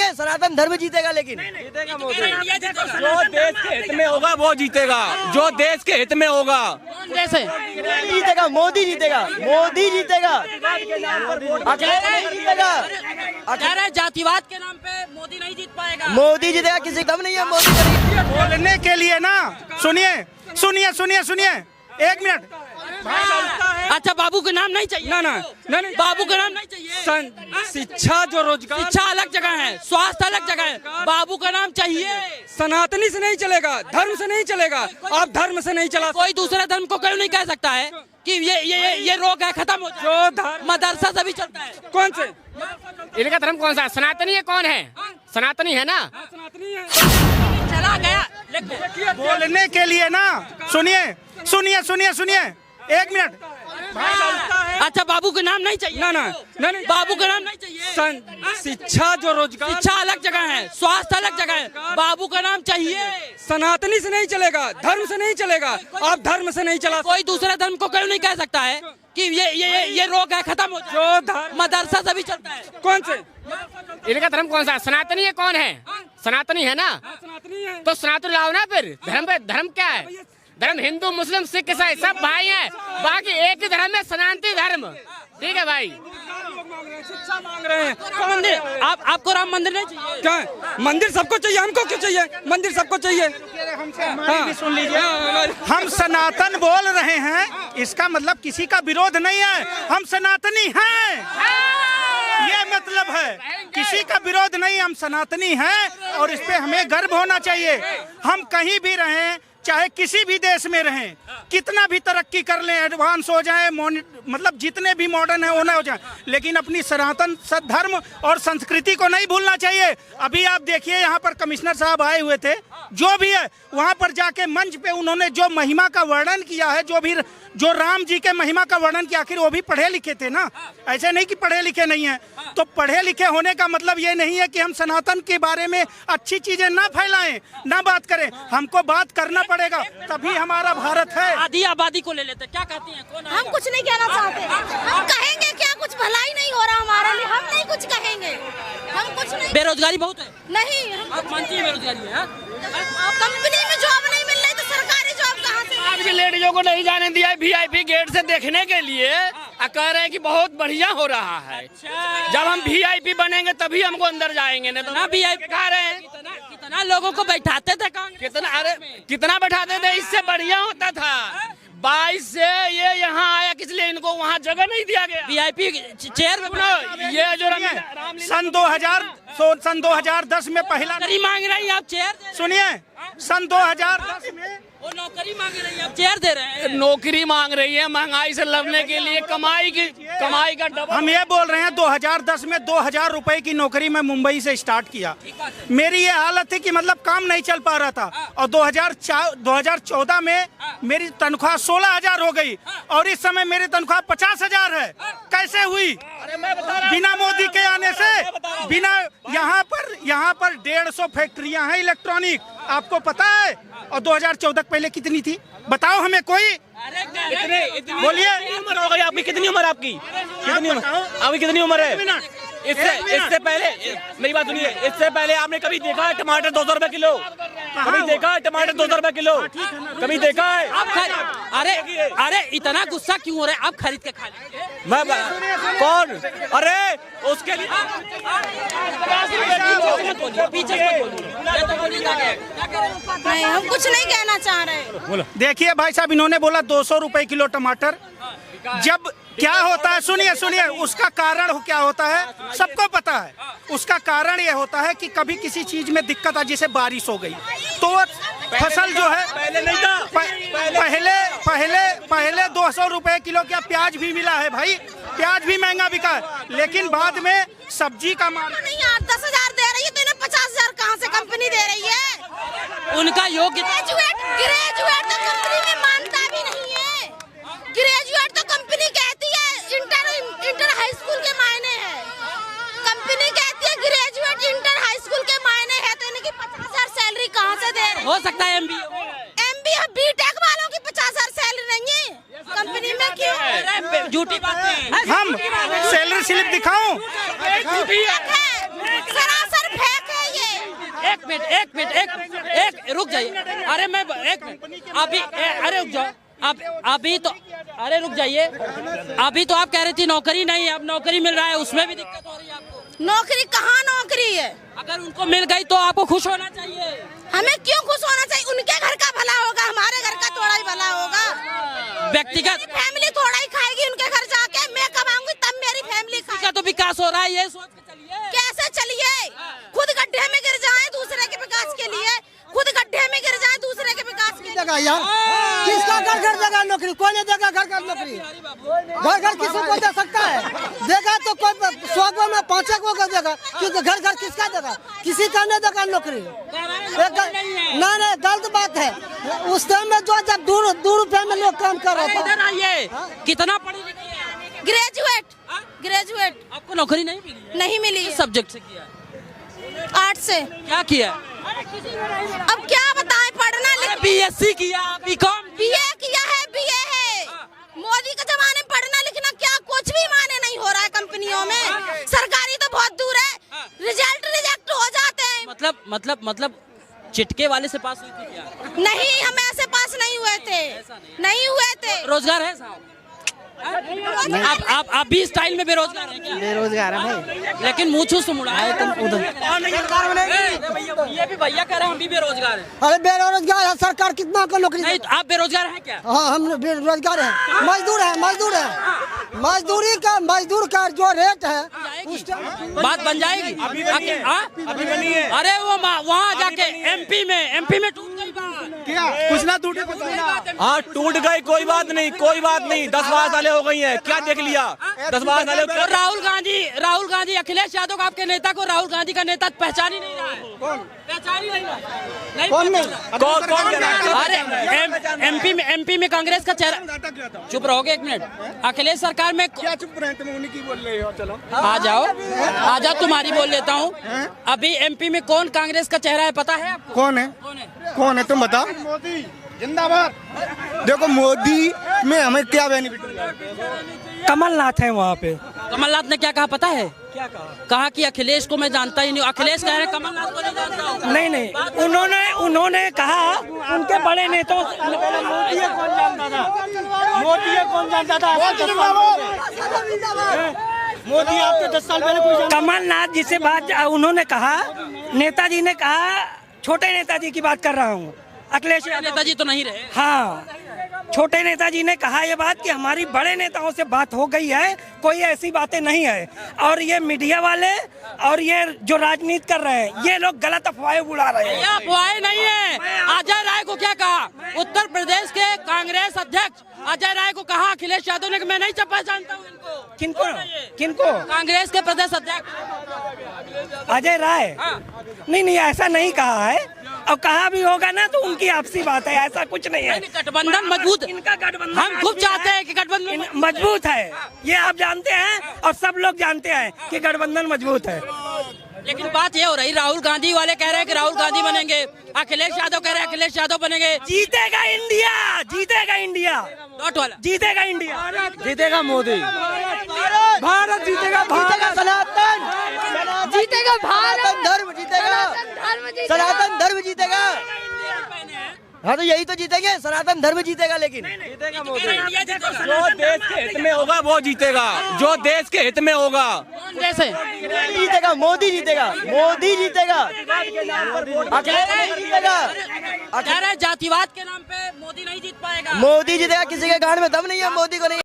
है, सनातन धर्म जीतेगा। लेकिन जीतेगा मोदी। जो देश के हित में होगा वो जीतेगा, जो देश के हित में होगा। कौन देश है? मोदी जीतेगा, मोदी जीतेगा, मोदी जीतेगा, जीतेगा। कह रहे जातिवाद के नाम पे मोदी नहीं जीत पाएगा। मोदी जीतेगा, किसी दम नहीं है मोदी करेगा। बोलने के लिए ना, सुनिए सुनिए सुनिए सुनिए, एक मिनट। अच्छा, बाबू का नाम नहीं चाहिए? ना ना ना नहीं, बाबू का नाम नहीं चाहिए। शिक्षा जो रोजगार, शिक्षा अलग जगह है, स्वास्थ्य अलग जगह है, बाबू का नाम चाहिए। सनातनी से नहीं चलेगा, धर्म से नहीं चलेगा। आप धर्म से नहीं चला, कोई दूसरे धर्म को क्यों नहीं कह सकता है कि ये रोग है, खत्म हो जाए? मदरसा से भी चलता है। कौन से? इनका धर्म कौन सा? सनातनी है। कौन है? सनातनी है ना। सनातनी है। चला गया। बोलने के लिए ना, सुनिए सुनिए सुनिए सुनिए, एक मिनट। अच्छा, बाबू का नाम नहीं चाहिए? ना ना ना नहीं, बाबू का नाम नहीं चाहिए। शिक्षा जो रोजगार, शिक्षा अलग जगह है, स्वास्थ्य अलग जगह है, बाबू का नाम चाहिए। सनातनी से नहीं चलेगा, धर्म से नहीं चलेगा। आप धर्म से नहीं चला, कोई दूसरे धर्म को क्यों नहीं कह सकता है कि ये रोग है, खत्म हो जाए? मदरसा से भी चलता है। कौन से? इनका धर्म कौन सा? सनातनी है। कौन है? सनातनी है ना। सनातनी है। तो सनातन लाओ ना फिर। धर्म पे धर्म क्या है? धर्म हिंदू मुस्लिम सिख ईसाई सब भाई हैं। बाकी एक ही धर्म है, सनातनी धर्म। ठीक है भाई। शिक्षा मांग रहे हैं। राम मंदिर, आपको राम मंदिर नहीं चाहिए? क्या मंदिर सबको चाहिए? हमको क्यों चाहिए? मंदिर सबको चाहिए। हमारी भी सुन लीजिए। हम सनातन बोल रहे हैं, इसका मतलब किसी का विरोध नहीं है। हम सनातनी हैं, ये मतलब है। किसी का विरोध नहीं, हम सनातनी हैं और इस पे हमें गर्व होना चाहिए। हम कहीं भी रहें, चाहे किसी भी देश में रहें, कितना भी तरक्की कर लें, एडवांस हो जाए, मतलब जितने भी मॉडर्न है वो ना हो जाए, लेकिन अपनी सनातन धर्म और संस्कृति को नहीं भूलना चाहिए। अभी आप देखिए, यहाँ पर कमिश्नर साहब आए हुए थे, जो भी है वहाँ पर जाके मंच पे उन्होंने जो महिमा का वर्णन किया है, जो राम जी के महिमा का वर्णन किया, आखिर वो भी पढ़े लिखे थे ना। ऐसे नहीं कि पढ़े लिखे नहीं है। तो पढ़े लिखे होने का मतलब ये नहीं है कि हम सनातन के बारे में अच्छी चीजें ना फैलाएं, ना बात करें। हमको बात करना पड़ेगा, तभी हमारा भारत है। आधी आबादी को ले लेते, क्या कहती हैं? कौन हम कुछ नहीं कहना चाहते। हम कहेंगे क्या? कुछ भलाई नहीं हो रहा हमारे लिए, हम नहीं कुछ कहेंगे। हम कुछ नहीं। बेरोजगारी बहुत है। नहीं, आप मानती हैं बेरोजगारी है? कंपनी में जॉब नहीं मिल रही तो सरकारी जॉब कहाँ से? आज की लेडीजों को नहीं जाने दिया VIP गेट से देखने के लिए। कह रहे हैं कि बहुत बढ़िया हो रहा है। जब हम VIP बनेंगे तभी हमको अंदर जाएंगे, नहीं तो ना VIP खा रहे हैं। कितना लोगों को बैठाते थे कांग्रेस? कितना बैठाते थे, इससे बढ़िया होता था। 22 से ये यहाँ आया, किस लिए इनको वहाँ जगह नहीं दिया गया? VIP चेयर में ये जो सन 2010 में पहला नौकरी मांग रही हैं आप, चेयर? सुनिए, सन 2010 में वो नौकरी मांग रही है, आप चेयर दे रहे हैं। नौकरी मांग रही है, महंगाई से लड़ने के लिए, कमाई का डबल। हम ये बोल रहे हैं 2010 में 2000 रुपए की नौकरी मैं मुंबई से स्टार्ट किया। मेरी ये हालत थी कि मतलब काम नहीं चल पा रहा था, और 2014 में मेरी तनख्वाह 16,000 हो गई, और इस समय मेरी तनख्वाह 50,000 है। कैसे हुई? बिना मोदी के आने से। बिना यहाँ पर 150 फैक्ट्रियां हैं इलेक्ट्रॉनिक, आपको पता है? और 2014 पहले कितनी थी बताओ हमें कोई? बोलिए, उम्र हो गई आपकी? कितनी उम्र आपकी? कितनी उम्र आपकी? कितनी उम्र है? इससे पहले मेरी बात सुनिए, इससे पहले आपने कभी देखा है टमाटर 200 रुपए किलो? कभी देखा है टमाटर 200 रुपए किलो? कभी देखा है? अरे इतना गुस्सा क्यों हो रहा है? आप खरीद के खा लीजिए। कौन? अरे उसके लिए नहीं, हम कुछ नहीं कहना चाह रहे। देखिए भाई साहब, इन्होंने बोला 200 रुपए किलो टमाटर। जब क्या होता है, सुनिए, उसका कारण क्या होता है सबको पता है। उसका कारण ये होता है कि कभी किसी चीज में दिक्कत आ, जैसे बारिश हो गई तो फसल जो है, पहले नहीं था। पहले 200 रुपए किलो का प्याज भी मिला है भाई, प्याज भी महंगा बिका है, लेकिन बाद में सब्जी का माल नहीं, 8-10,000 दे रही है तो इन्हें 50,000 कहाँ से कंपनी दे रही है? उनका योग्य ग्रेजुएट तो कंपनी में मानता भी नहीं है। ग्रेजुएट तो कंपनी कहती है इंटर हाई स्कूल के मायने है। कंपनी कहती है ग्रेजुएट इंटर हाई स्कूल के मायने है, तो इनकी 50,000 सैलरी कहाँ से दे रही? हो सकता है MBA BTech वालों की 50,000 सैलरी नहीं है कंपनी में। क्यों? झूठी बात है। हम सैलरी स्लिप दिखाऊं? सरासर फेक रुक जाइए। अरे मैं एक मिनट अभी अरे रुक जाओ। आप अभी तो अरे रुक जाइए। अभी तो आप कह रही थी नौकरी नहीं है, अब नौकरी मिल रहा है, उसमें भी दिक्कत हो रही है आपको। नौकरी कहाँ नौकरी है? अगर उनको मिल गई तो आपको खुश होना चाहिए। हमें क्यों खुश होना चाहिए? उनके घर का भला होगा, हमारे घर का थोड़ा ही भला होगा। व्यक्तिगत फैमिली थोड़ा ही खाएगी उनके घर जाके, मैं कमाऊंगी तब मेरी फैमिली का खाएगी। तो विकास हो रहा है, ये सोच के चलिए। कैसे चलिए? खुद गड्ढे में गिर जाए दूसरे के विकास के लिए, खुद गड्ढे में गिर जाए दूसरे के विकास के लिए। यार किसका घर घर देगा नौकरी? कोई नहीं देगा घर घर नौकरी। घर घर किसी को दे सकता है? देगा तो कोई 100 गो में 5 गो को देगा, क्योंकि घर घर किसका देगा? किसी का नहीं देगा नौकरी। नहीं गलत बात है। उस टाइम में जो जब 2 रुपए में लोग काम कर रहा था। इधर आइए। कितना पढ़ी लिखी है? ग्रेजुएट। आपको नौकरी नहीं मिली? नहीं मिली। किस सब्जेक्ट से किया? आर्ट से। क्या किया? अब क्या बताएं, पढ़ना लिखना। बीएससी किया, बीकॉम, बीए किया है, बीए है। मोदी के जमाने में पढ़ना लिखना क्या कुछ भी माने नहीं हो रहा है कंपनियों में। सरकारी तो बहुत दूर है, रिजेक्ट हो जाते हैं। मतलब चिटके वाले से पास हुई थी क्या? नहीं, हम ऐसे पास नहीं हुए थे, नहीं हुए थे। रोजगार है साहब? आप भी स्टाइल में बेरोजगार हैं क्या? बेरोजगार है भाई, लेकिन मुँह छू से मुड़ा है। तुम उधर। ये भी भैया कह रहे हैं हम भी बेरोजगार हैं। अरे बेरोजगार है, सरकार कितना को नौकरी? नहीं तो आप बेरोजगार हैं क्या? हाँ हम बेरोजगार हैं। मजदूर है। मजदूर का जो रेट है उस बात बन जाएगी। अभी बनी है। अरे वो वहाँ जाके एमपी में टूट गई बात। क्या कुछ ना टूटे? हाँ टूट गई, कोई बात नहीं 10-12 सालें हो गई हैं। क्या देख लिया? 10-12 सालें। और राहुल गांधी अखिलेश यादव का, आपके नेता को राहुल गांधी का नेता पहचान ही नहीं रहा है। पहचान ही नहीं रहा है। कौन नहीं? अरे एमपी में कांग्रेस का चेहरा। चुप रहोगे एक मिनट। अखिलेश सरकार में क्या चुप रहे? तुम उन्हीं की बोल रहे हो। चलो आ जाओ तुम्हारी बोल लेता हूँ। अभी एमपी में कौन कांग्रेस का चेहरा है पता है आपको? कौन है तुम बताओ। मोदी जिंदाबाद। देखो मोदी में हमें क्या बेनिफिट? कमलनाथ है वहाँ पे। कमलनाथ ने क्या कहा पता है? क्या कहा कि अखिलेश को मैं जानता ही नहीं। अखिलेश कह रहे हैं कमलनाथ को नहीं जानता हूं। नहीं उन्होंने कहा उनके बड़े नेताओं मोदी कौन जानता था? मोदी आपके 10 साल पहले कमलनाथ जी से बात उन्होंने कहा, नेताजी ने कहा, छोटे नेताजी की बात कर रहा हूँ, अखिलेश नेताजी तो नहीं रहे। हाँ, छोटे नेताजी ने कहा ये बात कि हमारी बड़े नेताओं से बात हो गई है, कोई ऐसी बातें नहीं है। और ये मीडिया वाले और ये जो राजनीति कर रहे हैं, ये लोग गलत अफवाहें उड़ा रहे हैं। अफवाहें नहीं है। अजय राय को क्या कहा? उत्तर प्रदेश के कांग्रेस अध्यक्ष अजय राय को कहा अखिलेश यादव ने कि मैं नहीं पहचानता हूँ इनको। किनको? कांग्रेस के प्रदेश अध्यक्ष अजय राय। नहीं ऐसा नहीं कहा है, और कहा भी होगा ना तो उनकी आपसी बात है, ऐसा कुछ नहीं है। गठबंधन मजबूत, इनका गठबंधन हम खूब चाहते हैं कि गठबंधन मजबूत है, ये आप जानते हैं और सब लोग जानते हैं कि गठबंधन मजबूत है। लेकिन बात ये हो रही, राहुल गांधी वाले कह रहे हैं कि राहुल गांधी बनेंगे, अखिलेश यादव कह रहे हैं अखिलेश यादव बनेंगे। जीतेगा इंडिया, जीतेगा इंडिया, डॉट वाला जीतेगा इंडिया, जीतेगा मोदी, भारत जीतेगा, भारत सनातन जीतेगा भारत, धर्म जीतेगा, सनातन धर्म जीतेगा। हाँ तो यही तो जीतेंगे, सनातन धर्म जीतेगा। लेकिन जीतेगा मोदी। जो देश के हित में होगा वो जीतेगा, जो देश के हित में होगा। कौन देश है? जीतेगा मोदी, जीतेगा मोदी, जीतेगा अखिलेश नहीं जीतेगा। कह रहे हैं जातिवाद के नाम पे मोदी नहीं जीत पाएगा। मोदी जीतेगा, किसी के गांड में दम नहीं है, मोदी को नहीं।